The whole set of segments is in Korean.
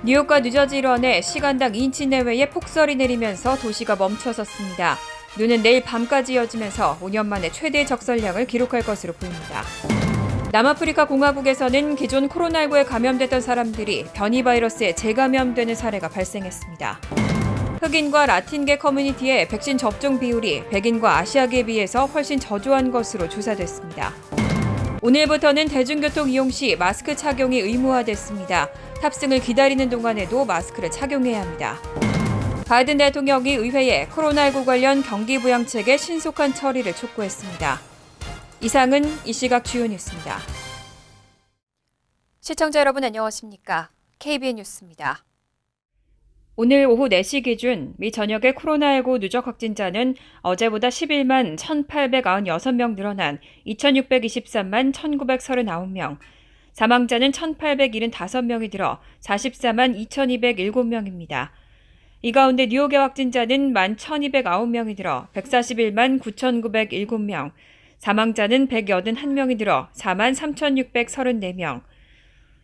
뉴욕과 뉴저지 일원에 시간당 2인치 내외의 폭설이 내리면서 도시가 멈춰섰습니다. 눈은 내일 밤까지 이어지면서 5년 만에 최대 적설량을 기록할 것으로 보입니다. 남아프리카 공화국에서는 기존 코로나19에 감염됐던 사람들이 변이 바이러스에 재감염되는 사례가 발생했습니다. 흑인과 라틴계 커뮤니티의 백신 접종 비율이 백인과 아시아계에 비해서 훨씬 저조한 것으로 조사됐습니다. 오늘부터는 대중교통 이용 시 마스크 착용이 의무화됐습니다. 탑승을 기다리는 동안에도 마스크를 착용해야 합니다. 바이든 대통령이 의회에 코로나19 관련 경기부양책의 신속한 처리를 촉구했습니다. 이상은 이 시각 주요 뉴스입니다. 시청자 여러분 안녕하십니까? KBN 뉴스입니다. 오늘 오후 4시 기준 미 전역의 코로나19 누적 확진자는 어제보다 11만 1,896명 늘어난 2,623만 1,939명, 사망자는 1,875명이 들어 44만 2,207명입니다. 이 가운데 뉴욕의 확진자는 11,209명이 들어 141만 9,907명, 사망자는 181명이 들어 4만 3,634명,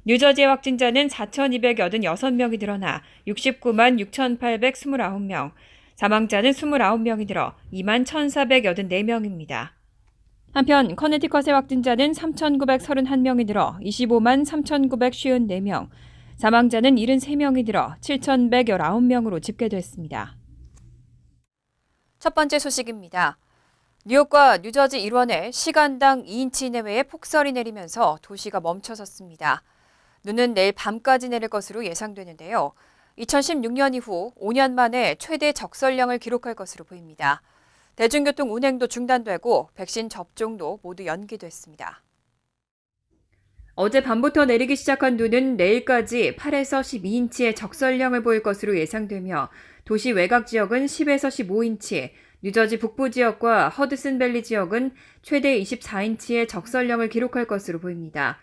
뉴저지의 확진자는 4,286명이 드러나 69만 6,829명, 사망자는 29명이 들어 2만 1,484명입니다. 한편 커네티컷의 확진자는 3,931명이 들어 25만 3,954명, 사망자는 73명이 들어 7,119명으로 집계됐습니다. 첫 번째 소식입니다. 뉴욕과 뉴저지 일원에 시간당 2인치 내외의 폭설이 내리면서 도시가 멈춰섰습니다. 눈은 내일 밤까지 내릴 것으로 예상되는데요. 2016년 이후 5년 만에 최대 적설량을 기록할 것으로 보입니다. 대중교통 운행도 중단되고 백신 접종도 모두 연기됐습니다. 어제 밤부터 내리기 시작한 눈은 내일까지 8에서 12인치의 적설량을 보일 것으로 예상되며 도시 외곽 지역은 10에서 15인치, 뉴저지 북부 지역과 허드슨밸리 지역은 최대 24인치의 적설량을 기록할 것으로 보입니다.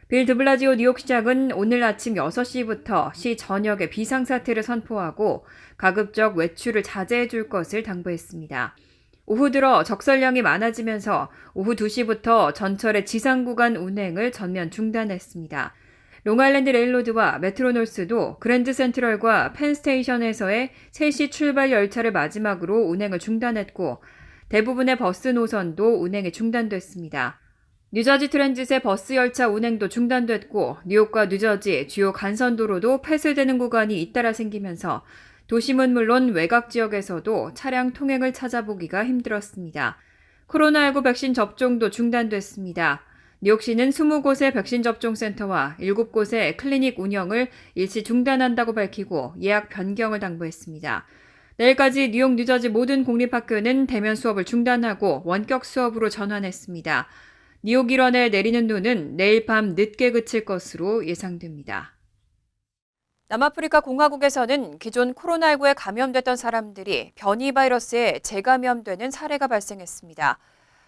빌 드블라지오 뉴욕시장은 오늘 아침 6시부터 시 전역에 비상사태를 선포하고 가급적 외출을 자제해 줄 것을 당부했습니다. 오후 들어 적설량이 많아지면서 오후 2시부터 전철의 지상구간 운행을 전면 중단했습니다. 롱아일랜드 레일로드와 메트로노스도 그랜드 센트럴과 펜스테이션에서의 3시 출발 열차를 마지막으로 운행을 중단했고 대부분의 버스 노선도 운행이 중단됐습니다. 뉴저지 트랜짓의 버스 열차 운행도 중단됐고 뉴욕과 뉴저지 주요 간선도로도 폐쇄되는 구간이 잇따라 생기면서 도심은 물론 외곽 지역에서도 차량 통행을 찾아보기가 힘들었습니다. 코로나19 백신 접종도 중단됐습니다. 뉴욕시는 20곳의 백신 접종센터와 7곳의 클리닉 운영을 일시 중단한다고 밝히고 예약 변경을 당부했습니다. 내일까지 뉴욕, 뉴저지 모든 공립학교는 대면 수업을 중단하고 원격 수업으로 전환했습니다. 뉴욕 일원에 내리는 눈은 내일 밤 늦게 그칠 것으로 예상됩니다. 남아프리카 공화국에서는 기존 코로나19에 감염됐던 사람들이 변이 바이러스에 재감염되는 사례가 발생했습니다.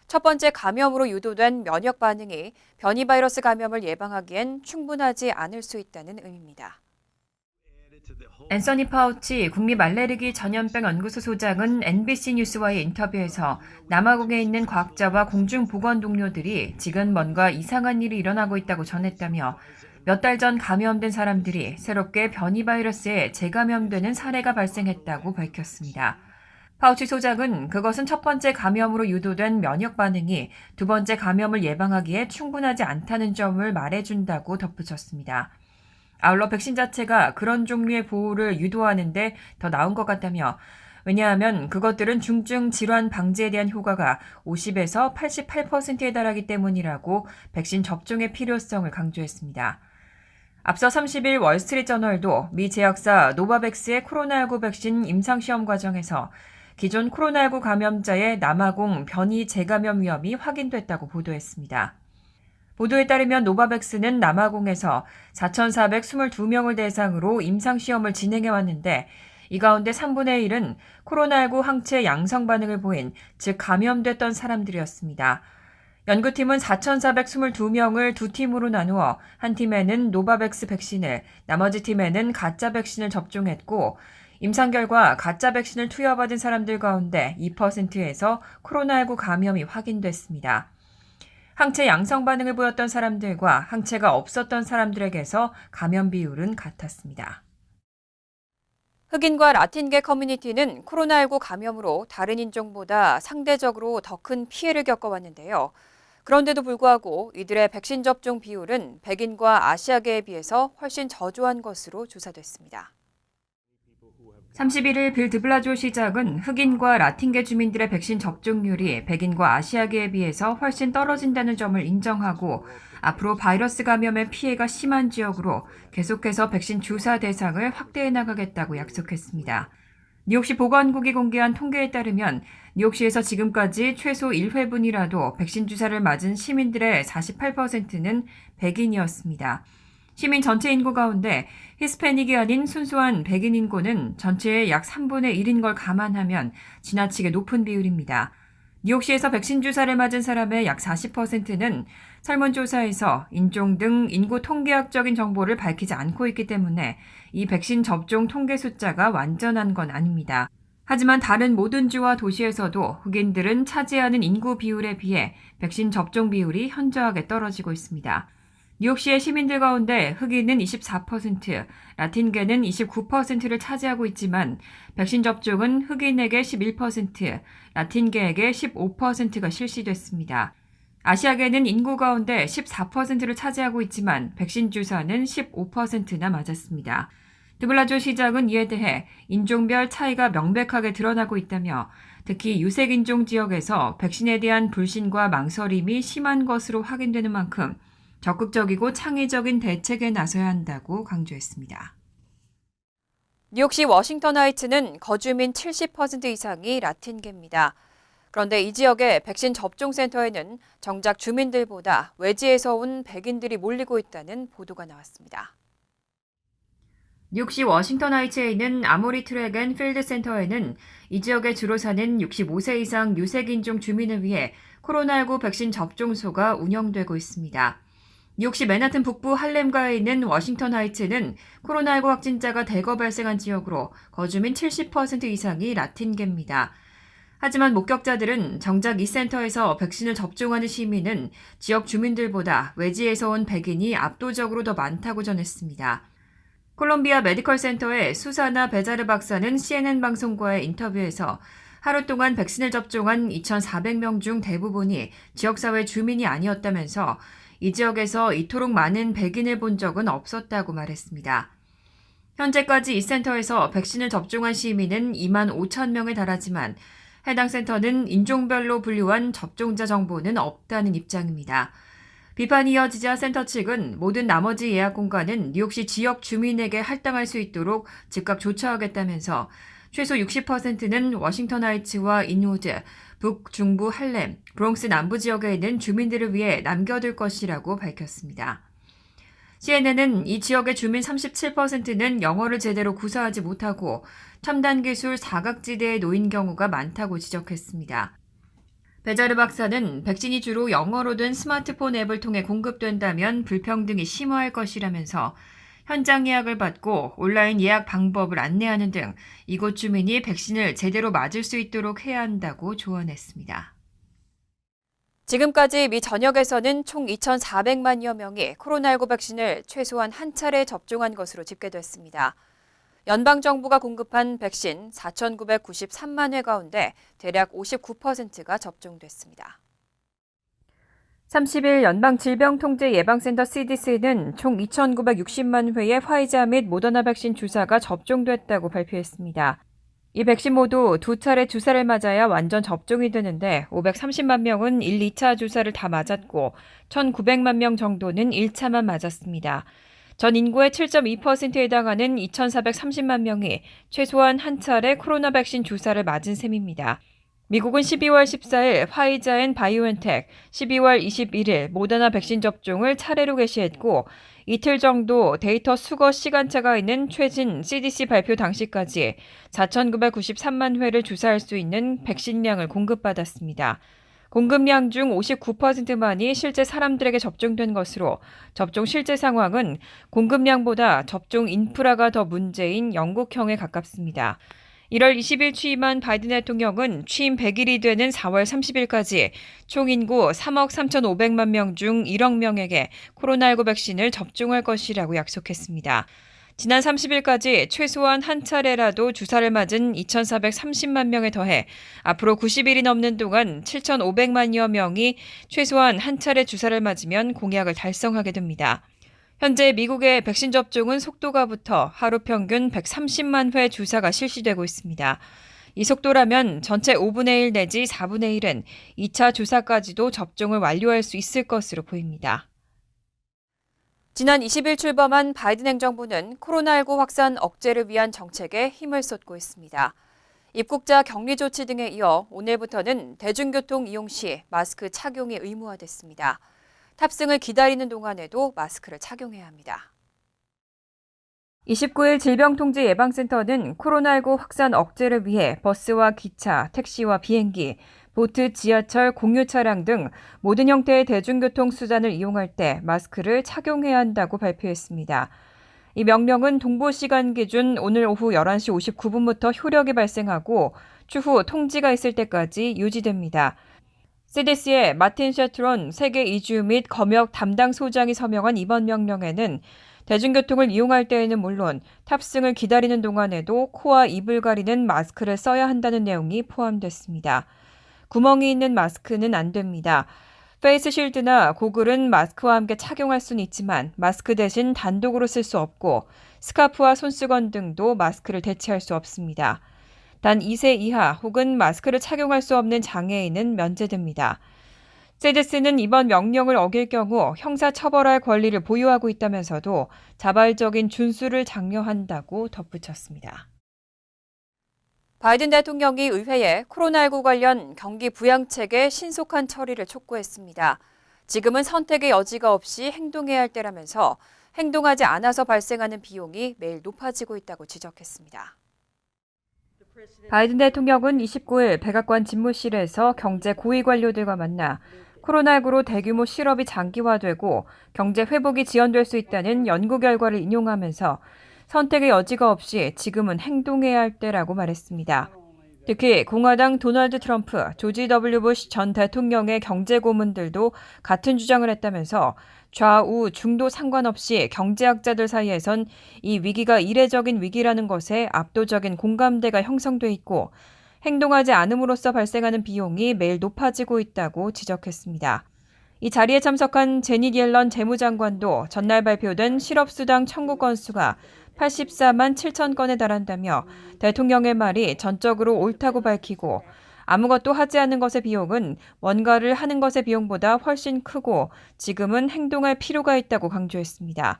첫 번째 감염으로 유도된 면역 반응이 변이 바이러스 감염을 예방하기엔 충분하지 않을 수 있다는 의미입니다. 앤서니 파우치 국립알레르기 전염병 연구소 소장은 NBC 뉴스와의 인터뷰에서 남아공에 있는 과학자와 공중보건 동료들이 지금 뭔가 이상한 일이 일어나고 있다고 전했다며 몇 달 전 감염된 사람들이 새롭게 변이 바이러스에 재감염되는 사례가 발생했다고 밝혔습니다. 파우치 소장은 그것은 첫 번째 감염으로 유도된 면역 반응이 두 번째 감염을 예방하기에 충분하지 않다는 점을 말해준다고 덧붙였습니다. 아울러 백신 자체가 그런 종류의 보호를 유도하는데 더 나은 것 같다며 왜냐하면 그것들은 중증 질환 방지에 대한 효과가 50에서 88%에 달하기 때문이라고 백신 접종의 필요성을 강조했습니다. 앞서 30일 월스트리트저널도 미 제약사 노바백스의 코로나19 백신 임상시험 과정에서 기존 코로나19 감염자의 남아공 변이 재감염 위험이 확인됐다고 보도했습니다. 보도에 따르면 노바백스는 남아공에서 4,422명을 대상으로 임상시험을 진행해왔는데 이 가운데 3분의 1은 코로나19 항체 양성 반응을 보인, 즉 감염됐던 사람들이었습니다. 연구팀은 4,422명을 두 팀으로 나누어 한 팀에는 노바백스 백신을, 나머지 팀에는 가짜 백신을 접종했고 임상 결과 가짜 백신을 투여받은 사람들 가운데 2%에서 코로나19 감염이 확인됐습니다. 항체 양성 반응을 보였던 사람들과 항체가 없었던 사람들에게서 감염 비율은 같았습니다. 흑인과 라틴계 커뮤니티는 코로나19 감염으로 다른 인종보다 상대적으로 더 큰 피해를 겪어왔는데요. 그런데도 불구하고 이들의 백신 접종 비율은 백인과 아시아계에 비해서 훨씬 저조한 것으로 조사됐습니다. 31일 빌 드블라조 시장은 흑인과 라틴계 주민들의 백신 접종률이 백인과 아시아계에 비해서 훨씬 떨어진다는 점을 인정하고 앞으로 바이러스 감염의 피해가 심한 지역으로 계속해서 백신 주사 대상을 확대해 나가겠다고 약속했습니다. 뉴욕시 보건국이 공개한 통계에 따르면 뉴욕시에서 지금까지 최소 1회분이라도 백신 주사를 맞은 시민들의 48%는 백인이었습니다. 시민 전체 인구 가운데 히스패닉이 아닌 순수한 백인 인구는 전체의 약 3분의 1인 걸 감안하면 지나치게 높은 비율입니다. 뉴욕시에서 백신 주사를 맞은 사람의 약 40%는 설문조사에서 인종 등 인구 통계학적인 정보를 밝히지 않고 있기 때문에 이 백신 접종 통계 숫자가 완전한 건 아닙니다. 하지만 다른 모든 주와 도시에서도 흑인들은 차지하는 인구 비율에 비해 백신 접종 비율이 현저하게 떨어지고 있습니다. 뉴욕시의 시민들 가운데 흑인은 24%, 라틴계는 29%를 차지하고 있지만 백신 접종은 흑인에게 11%, 라틴계에게 15%가 실시됐습니다. 아시아계는 인구 가운데 14%를 차지하고 있지만 백신 주사는 15%나 맞았습니다. 드블라조 시장은 이에 대해 인종별 차이가 명백하게 드러나고 있다며 특히 유색인종 지역에서 백신에 대한 불신과 망설임이 심한 것으로 확인되는 만큼 적극적이고 창의적인 대책에 나서야 한다고 강조했습니다. 뉴욕시 워싱턴 하이츠는 거주민 70% 이상이 라틴계입니다. 그런데 이 지역의 백신 접종 센터에는 정작 주민들보다 외지에서 온 백인들이 몰리고 있다는 보도가 나왔습니다. 뉴욕시 워싱턴 하이츠에 있는 아모리 트레겐 필드 센터에는 이 지역에 주로 사는 65세 이상 유색인종 주민을 위해 코로나19 백신 접종소가 운영되고 있습니다. 뉴욕시 맨하튼 북부 할렘가에 있는 워싱턴 하이츠는 코로나19 확진자가 대거 발생한 지역으로 거주민 70% 이상이 라틴계입니다. 하지만 목격자들은 정작 이 센터에서 백신을 접종하는 시민은 지역 주민들보다 외지에서 온 백인이 압도적으로 더 많다고 전했습니다. 콜롬비아 메디컬 센터의 수사나 베자르 박사는 CNN 방송과의 인터뷰에서 하루 동안 백신을 접종한 2,400명 중 대부분이 지역사회 주민이 아니었다면서 이 지역에서 이토록 많은 백인을 본 적은 없었다고 말했습니다. 현재까지 이 센터에서 백신을 접종한 시민은 2만 5천 명에 달하지만 해당 센터는 인종별로 분류한 접종자 정보는 없다는 입장입니다. 비판이 이어지자 센터 측은 모든 나머지 예약 공간은 뉴욕시 지역 주민에게 할당할 수 있도록 즉각 조처하겠다면서 최소 60%는 워싱턴 하이츠와 인우드, 북, 중부 할렘, 브롱스 남부 지역에 있는 주민들을 위해 남겨둘 것이라고 밝혔습니다. CNN은 이 지역의 주민 37%는 영어를 제대로 구사하지 못하고 첨단 기술 사각지대에 놓인 경우가 많다고 지적했습니다. 베자르 박사는 백신이 주로 영어로 된 스마트폰 앱을 통해 공급된다면 불평등이 심화할 것이라면서 현장 예약을 받고 온라인 예약 방법을 안내하는 등 이곳 주민이 백신을 제대로 맞을 수 있도록 해야 한다고 조언했습니다. 지금까지 미 전역에서는 총 2,400만여 명이 코로나19 백신을 최소한 한 차례 접종한 것으로 집계됐습니다. 연방정부가 공급한 백신 4,993만 회 가운데 대략 59%가 접종됐습니다. 30일 연방질병통제예방센터 CDC는 총 2,960만 회의 화이자 및 모더나 백신 주사가 접종됐다고 발표했습니다. 이 백신 모두 두 차례 주사를 맞아야 완전 접종이 되는데 530만 명은 1, 2차 주사를 다 맞았고 1,900만 명 정도는 1차만 맞았습니다. 전 인구의 7.2%에 해당하는 2,430만 명이 최소한 한 차례 코로나 백신 주사를 맞은 셈입니다. 미국은 12월 14일 화이자 앤 바이오엔텍, 12월 21일 모더나 백신 접종을 차례로 개시했고 이틀 정도 데이터 수거 시간차가 있는 최신 CDC 발표 당시까지 4,993만 회를 주사할 수 있는 백신량을 공급받았습니다. 공급량 중 59%만이 실제 사람들에게 접종된 것으로 접종 실제 상황은 공급량보다 접종 인프라가 더 문제인 영국형에 가깝습니다. 1월 20일 취임한 바이든 대통령은 취임 100일이 되는 4월 30일까지 총 인구 3억 3,500만 명 중 1억 명에게 코로나19 백신을 접종할 것이라고 약속했습니다. 지난 30일까지 최소한 한 차례라도 주사를 맞은 2,430만 명에 더해 앞으로 90일이 넘는 동안 7,500만여 명이 최소한 한 차례 주사를 맞으면 공약을 달성하게 됩니다. 현재 미국의 백신 접종은 속도가 붙어 하루 평균 130만 회 주사가 실시되고 있습니다. 이 속도라면 전체 5분의 1 내지 4분의 1은 2차 주사까지도 접종을 완료할 수 있을 것으로 보입니다. 지난 20일 출범한 바이든 행정부는 코로나19 확산 억제를 위한 정책에 힘을 쏟고 있습니다. 입국자 격리 조치 등에 이어 오늘부터는 대중교통 이용 시 마스크 착용이 의무화됐습니다. 탑승을 기다리는 동안에도 마스크를 착용해야 합니다. 29일 질병통제예방센터는 코로나19 확산 억제를 위해 버스와 기차, 택시와 비행기, 보트, 지하철, 공유 차량 등 모든 형태의 대중교통 수단을 이용할 때 마스크를 착용해야 한다고 발표했습니다. 이 명령은 동부시간 기준 오늘 오후 11시 59분부터 효력이 발생하고 추후 통지가 있을 때까지 유지됩니다. CDC의 마틴 셰트론 세계 이주 및 검역 담당 소장이 서명한 이번 명령에는 대중교통을 이용할 때에는 물론 탑승을 기다리는 동안에도 코와 입을 가리는 마스크를 써야 한다는 내용이 포함됐습니다. 구멍이 있는 마스크는 안 됩니다. 페이스 쉴드나 고글은 마스크와 함께 착용할 수는 있지만 마스크 대신 단독으로 쓸 수 없고 스카프와 손수건 등도 마스크를 대체할 수 없습니다. 단 2세 이하 혹은 마스크를 착용할 수 없는 장애인은 면제됩니다. CDC는 이번 명령을 어길 경우 형사처벌할 권리를 보유하고 있다면서도 자발적인 준수를 장려한다고 덧붙였습니다. 바이든 대통령이 의회에 코로나19 관련 경기 부양책의 신속한 처리를 촉구했습니다. 지금은 선택의 여지가 없이 행동해야 할 때라면서 행동하지 않아서 발생하는 비용이 매일 높아지고 있다고 지적했습니다. 바이든 대통령은 29일 백악관 집무실에서 경제 고위 관료들과 만나 코로나19로 대규모 실업이 장기화되고 경제 회복이 지연될 수 있다는 연구 결과를 인용하면서 선택의 여지가 없이 지금은 행동해야 할 때라고 말했습니다. 특히 공화당 도널드 트럼프, 조지 W. 부시 전 대통령의 경제고문들도 같은 주장을 했다면서 좌우 중도 상관없이 경제학자들 사이에선 이 위기가 이례적인 위기라는 것에 압도적인 공감대가 형성돼 있고 행동하지 않음으로써 발생하는 비용이 매일 높아지고 있다고 지적했습니다. 이 자리에 참석한 제닛 옐런 재무장관도 전날 발표된 실업수당 청구 건수가 84만 7천 건에 달한다며 대통령의 말이 전적으로 옳다고 밝히고 아무것도 하지 않는 것의 비용은 뭔가를 하는 것의 비용보다 훨씬 크고 지금은 행동할 필요가 있다고 강조했습니다.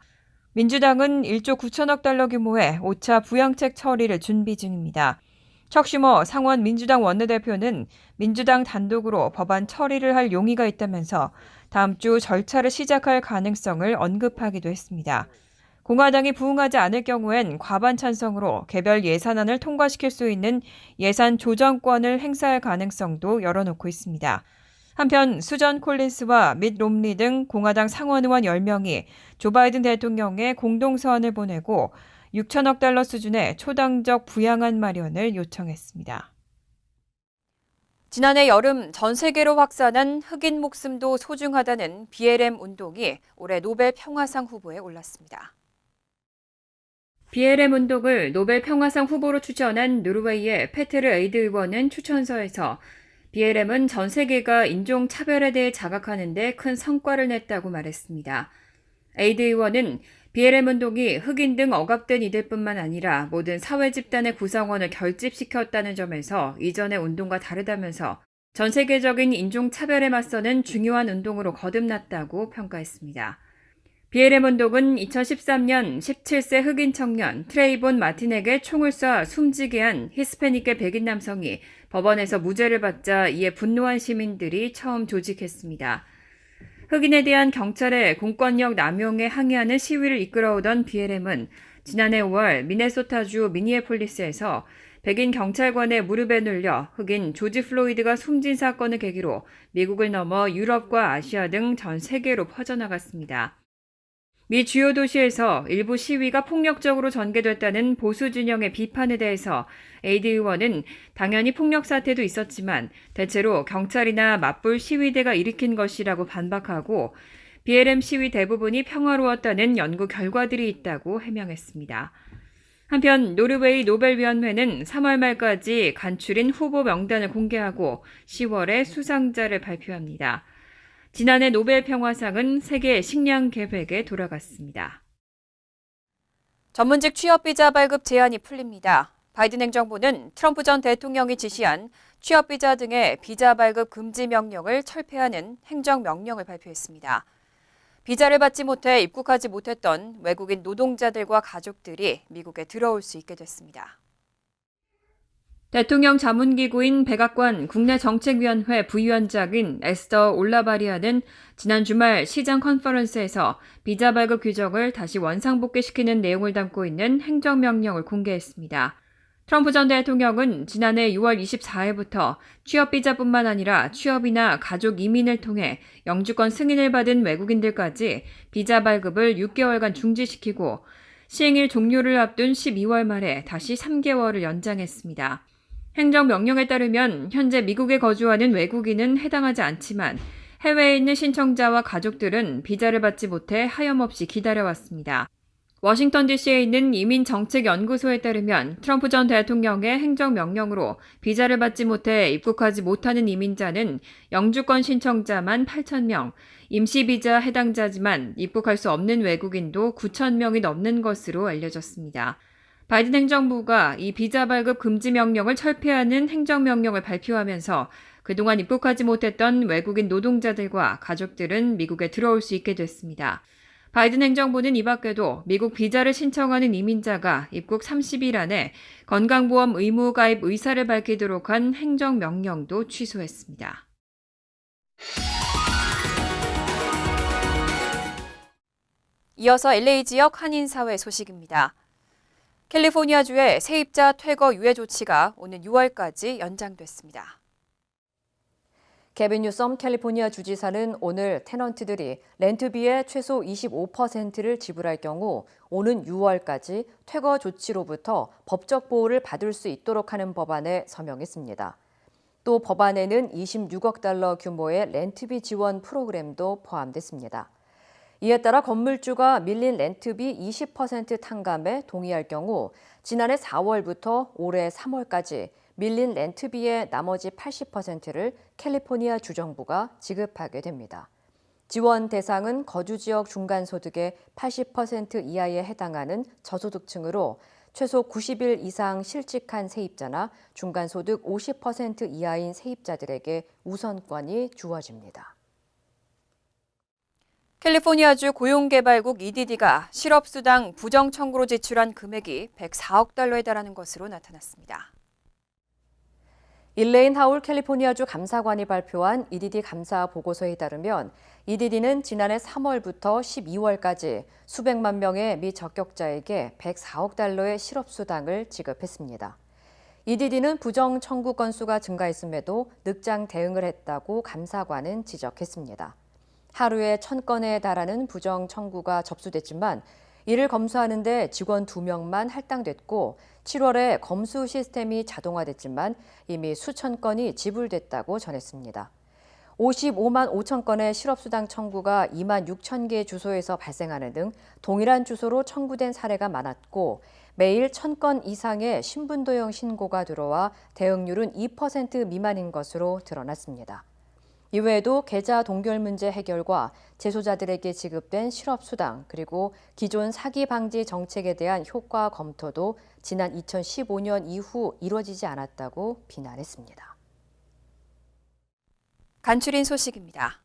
민주당은 1조 9천억 달러 규모의 5차 부양책 처리를 준비 중입니다. 척 슈머 상원 민주당 원내대표는 민주당 단독으로 법안 처리를 할 용의가 있다면서 다음 주 절차를 시작할 가능성을 언급하기도 했습니다. 공화당이 부응하지 않을 경우엔 과반 찬성으로 개별 예산안을 통과시킬 수 있는 예산 조정권을 행사할 가능성도 열어놓고 있습니다. 한편 수전 콜린스와 밋 롬리 등 공화당 상원 의원 10명이 조 바이든 대통령에 공동서한을 보내고 6천억 달러 수준의 초당적 부양안 마련을 요청했습니다. 지난해 여름 전 세계로 확산한 흑인 목숨도 소중하다는 BLM 운동이 올해 노벨 평화상 후보에 올랐습니다. BLM 운동을 노벨 평화상 후보로 추천한 노르웨이의 페테르 에이드 의원은 추천서에서 BLM은 전 세계가 인종 차별에 대해 자각하는 데 큰 성과를 냈다고 말했습니다. 에이드 의원은 BLM 운동이 흑인 등 억압된 이들뿐만 아니라 모든 사회 집단의 구성원을 결집시켰다는 점에서 이전의 운동과 다르다면서 전 세계적인 인종 차별에 맞서는 중요한 운동으로 거듭났다고 평가했습니다. BLM 운동은 2013년 17세 흑인 청년 트레이본 마틴에게 총을 쏴 숨지게 한 히스패닉계 백인 남성이 법원에서 무죄를 받자 이에 분노한 시민들이 처음 조직했습니다. 흑인에 대한 경찰의 공권력 남용에 항의하는 시위를 이끌어오던 BLM은 지난해 5월 미네소타주 미니애폴리스에서 백인 경찰관의 무릎에 눌려 흑인 조지 플로이드가 숨진 사건을 계기로 미국을 넘어 유럽과 아시아 등 전 세계로 퍼져나갔습니다. 미 주요 도시에서 일부 시위가 폭력적으로 전개됐다는 보수 진영의 비판에 대해서 에이드 의원은 당연히 폭력 사태도 있었지만 대체로 경찰이나 맞불 시위대가 일으킨 것이라고 반박하고 BLM 시위 대부분이 평화로웠다는 연구 결과들이 있다고 해명했습니다. 한편 노르웨이 노벨위원회는 3월 말까지 간추린 후보 명단을 공개하고 10월에 수상자를 발표합니다. 지난해 노벨 평화상은 세계 식량 계획에 돌아갔습니다. 전문직 취업비자 발급 제한이 풀립니다. 바이든 행정부는 트럼프 전 대통령이 지시한 취업비자 등의 비자 발급 금지 명령을 철폐하는 행정명령을 발표했습니다. 비자를 받지 못해 입국하지 못했던 외국인 노동자들과 가족들이 미국에 들어올 수 있게 됐습니다. 대통령 자문기구인 백악관 국내정책위원회 부위원장인 에스더 올라바리아는 지난 주말 시장 컨퍼런스에서 비자 발급 규정을 다시 원상복귀시키는 내용을 담고 있는 행정명령을 공개했습니다. 트럼프 전 대통령은 지난해 6월 24일부터 취업비자뿐만 아니라 취업이나 가족 이민을 통해 영주권 승인을 받은 외국인들까지 비자 발급을 6개월간 중지시키고 시행일 종료를 앞둔 12월 말에 다시 3개월을 연장했습니다. 행정명령에 따르면 현재 미국에 거주하는 외국인은 해당하지 않지만 해외에 있는 신청자와 가족들은 비자를 받지 못해 하염없이 기다려왔습니다. 워싱턴 DC에 있는 이민정책연구소에 따르면 트럼프 전 대통령의 행정명령으로 비자를 받지 못해 입국하지 못하는 이민자는 영주권 신청자만 8,000명, 임시비자 해당자지만 입국할 수 없는 외국인도 9,000명이 넘는 것으로 알려졌습니다. 바이든 행정부가 이 비자 발급 금지 명령을 철폐하는 행정명령을 발표하면서 그동안 입국하지 못했던 외국인 노동자들과 가족들은 미국에 들어올 수 있게 됐습니다. 바이든 행정부는 이 밖에도 미국 비자를 신청하는 이민자가 입국 30일 안에 건강보험 의무 가입 의사를 밝히도록 한 행정명령도 취소했습니다. 이어서 LA 지역 한인사회 소식입니다. 캘리포니아주의 세입자 퇴거 유예 조치가 오는 6월까지 연장됐습니다. 게빈 뉴섬 캘리포니아 주지사는 오늘 테넌트들이 렌트비의 최소 25%를 지불할 경우 오는 6월까지 퇴거 조치로부터 법적 보호를 받을 수 있도록 하는 법안에 서명했습니다. 또 법안에는 26억 달러 규모의 렌트비 지원 프로그램도 포함됐습니다. 이에 따라 건물주가 밀린 렌트비 20% 탕감에 동의할 경우 지난해 4월부터 올해 3월까지 밀린 렌트비의 나머지 80%를 캘리포니아 주정부가 지급하게 됩니다. 지원 대상은 거주지역 중간소득의 80% 이하에 해당하는 저소득층으로 최소 90일 이상 실직한 세입자나 중간소득 50% 이하인 세입자들에게 우선권이 주어집니다. 캘리포니아주 고용개발국 EDD가 실업수당 부정 청구로 지출한 금액이 104억 달러에 달하는 것으로 나타났습니다. 일레인 하울 캘리포니아주 감사관이 발표한 EDD 감사 보고서에 따르면 EDD는 지난해 3월부터 12월까지 수백만 명의 미적격자에게 104억 달러의 실업수당을 지급했습니다. EDD는 부정 청구 건수가 증가했음에도 늑장 대응을 했다고 감사관은 지적했습니다. 하루에 1,000건에 달하는 부정 청구가 접수됐지만 이를 검수하는 데 직원 2명만 할당됐고 7월에 검수 시스템이 자동화됐지만 이미 수천 건이 지불됐다고 전했습니다. 55만 5천 건의 실업수당 청구가 2만 6천 개 주소에서 발생하는 등 동일한 주소로 청구된 사례가 많았고 매일 1,000건 이상의 신분도형 신고가 들어와 대응률은 2% 미만인 것으로 드러났습니다. 이외에도 계좌 동결 문제 해결과 재소자들에게 지급된 실업수당 그리고 기존 사기 방지 정책에 대한 효과 검토도 지난 2015년 이후 이루어지지 않았다고 비난했습니다. 간추린 소식입니다.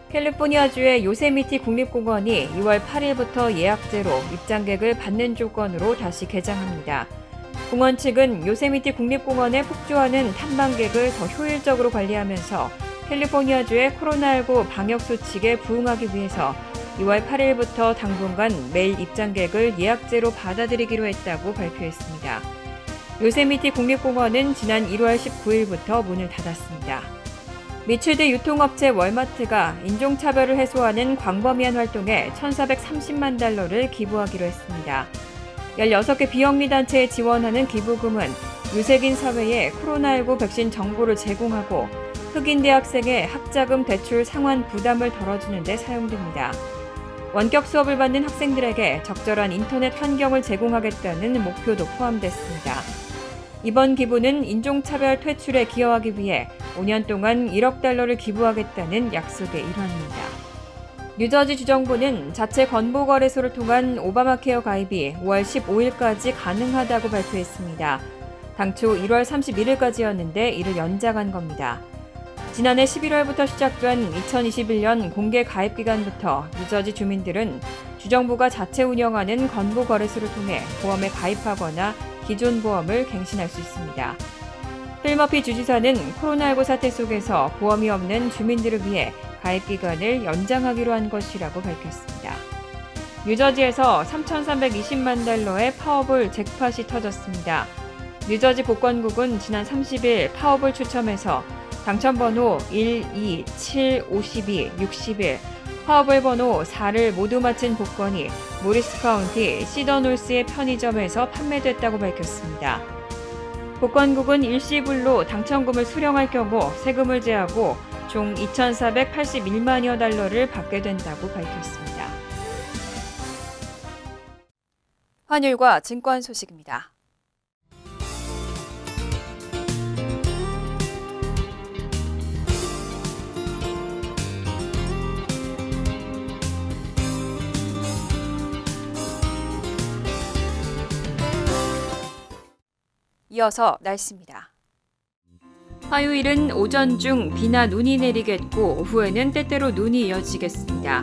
캘리포니아주의 요세미티 국립공원이 2월 8일부터 예약제로 입장객을 받는 조건으로 다시 개장합니다. 공원 측은 요세미티 국립공원에 폭주하는 탐방객을 더 효율적으로 관리하면서 캘리포니아주의 코로나19 방역 수칙에 부응하기 위해서 2월 8일부터 당분간 매일 입장객을 예약제로 받아들이기로 했다고 발표했습니다. 요세미티 국립공원은 지난 1월 19일부터 문을 닫았습니다. 미취드 유통업체 월마트가 인종차별을 해소하는 광범위한 활동에 1,430만 달러를 기부하기로 했습니다. 16개 비영리 단체에 지원하는 기부금은 유색인 사회에 코로나19 백신 정보를 제공하고 흑인 대학생의 학자금 대출 상환 부담을 덜어주는 데 사용됩니다. 원격 수업을 받는 학생들에게 적절한 인터넷 환경을 제공하겠다는 목표도 포함됐습니다. 이번 기부는 인종차별 퇴출에 기여하기 위해 5년 동안 1억 달러를 기부하겠다는 약속의 일환입니다. 뉴저지 주정부는 자체 건보거래소를 통한 오바마케어 가입이 5월 15일까지 가능하다고 발표했습니다. 당초 1월 31일까지였는데 이를 연장한 겁니다. 지난해 11월부터 시작된 2021년 공개 가입 기간부터 뉴저지 주민들은 주정부가 자체 운영하는 건보거래소를 통해 보험에 가입하거나 기존 보험을 갱신할 수 있습니다. 필 머피 주지사는 코로나19 사태 속에서 보험이 없는 주민들을 위해 가입 기간을 연장하기로 한 것이라고 밝혔습니다. 뉴저지에서 3,320만 달러의 파워볼 잭팟이 터졌습니다. 뉴저지 복권국은 지난 30일 파워볼 추첨에서 당첨번호 1, 2, 7, 52, 61, 파워볼 번호 4를 모두 맞힌 복권이 모리스 카운티 시더놀스의 편의점에서 판매됐다고 밝혔습니다. 복권국은 일시불로 당첨금을 수령할 경우 세금을 제하고 총 2,481만여 달러를 받게 된다고 밝혔습니다. 환율과 증권 소식입니다. 이어서 날씨입니다. 화요일은 오전 중 비나 눈이 내리겠고 오후에는 때때로 눈이 이어지겠습니다.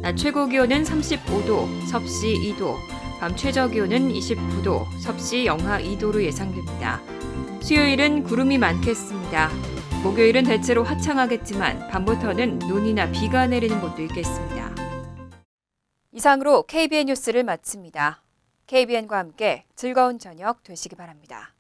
낮 최고 기온은 35도, 섭씨 2도, 밤 최저 기온은 29도, 섭씨 영하 2도로 예상됩니다. 수요일은 구름이 많겠습니다. 목요일은 대체로 화창하겠지만 밤부터는 눈이나 비가 내리는 곳도 있겠습니다. 이상으로 KBN 뉴스를 마칩니다. KBN과 함께 즐거운 저녁 되시기 바랍니다.